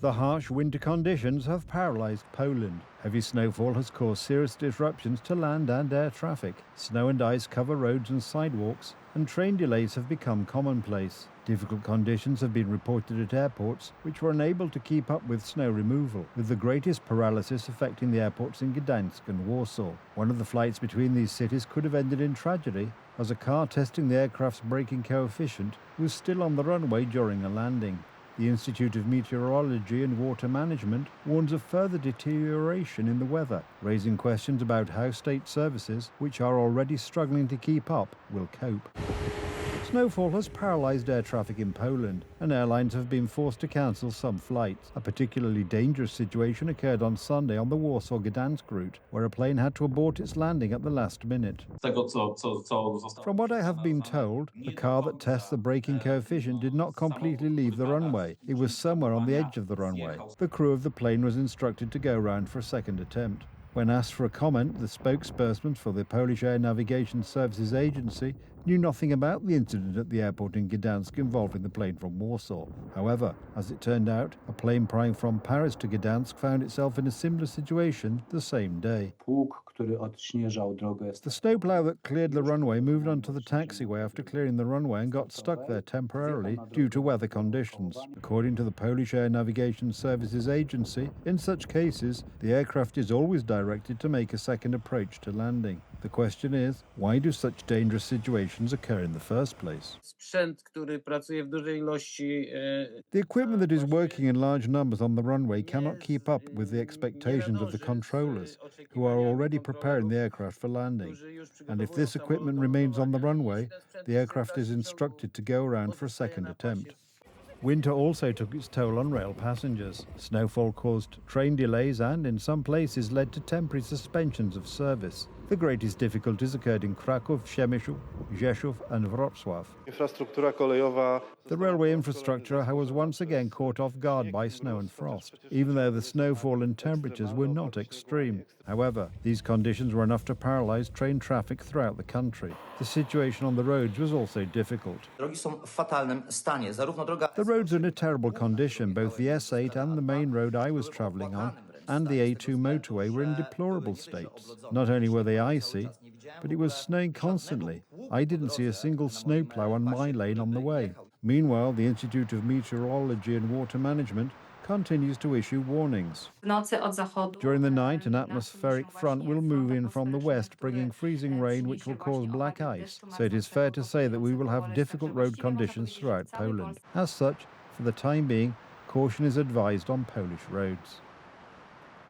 The harsh winter conditions have paralysed Poland. Heavy snowfall has caused serious disruptions to land and air traffic. Snow and ice cover roads and sidewalks, and train delays have become commonplace. Difficult conditions have been reported at airports, which were unable to keep up with snow removal, with the greatest paralysis affecting the airports in Gdańsk and Warsaw. One of the flights between these cities could have ended in tragedy, as a car testing the aircraft's braking coefficient was still on the runway during a landing. The Institute of Meteorology and Water Management warns of further deterioration in the weather, raising questions about how state services, which are already struggling to keep up, will cope. Snowfall has paralysed air traffic in Poland, and airlines have been forced to cancel some flights. A particularly dangerous situation occurred on Sunday on the Warsaw-Gdańsk route, where a plane had to abort its landing at the last minute. From what I have been told, the car that tests the braking coefficient did not completely leave the runway. It was somewhere on the edge of the runway. The crew of the plane was instructed to go around for a second attempt. When asked for a comment, the spokesperson for the Polish Air Navigation Services Agency knew nothing about the incident at the airport in Gdańsk involving the plane from Warsaw. However, as it turned out, a plane flying from Paris to Gdańsk found itself in a similar situation the same day. The snowplow that cleared the runway moved onto the taxiway after clearing the runway and got stuck there temporarily due to weather conditions. According to the Polish Air Navigation Services Agency, in such cases, the aircraft is always directed to make a second approach to landing. The question is, why do such dangerous situations occur in the first place? The equipment that is working in large numbers on the runway cannot keep up with the expectations of the controllers, who are already preparing the aircraft for landing. And if this equipment remains on the runway, the aircraft is instructed to go around for a second attempt. Winter also took its toll on rail passengers. Snowfall caused train delays and, in some places, led to temporary suspensions of service. The greatest difficulties occurred in Kraków, Przemysl, Rzeszów and Wrocław. The railway infrastructure was once again caught off guard by snow and frost, even though the snowfall and temperatures were not extreme. However, these conditions were enough to paralyze train traffic throughout the country. The situation on the roads was also difficult. The roads are in a terrible condition. Both the S8 and the main road I was travelling on and the A2 motorway were in deplorable states. Not only were they icy, but it was snowing constantly. I didn't see a single snowplow on my lane on the way. Meanwhile, the Institute of Meteorology and Water Management continues to issue warnings. During the night, an atmospheric front will move in from the west, bringing freezing rain which will cause black ice. So it is fair to say that we will have difficult road conditions throughout Poland. As such, for the time being, caution is advised on Polish roads.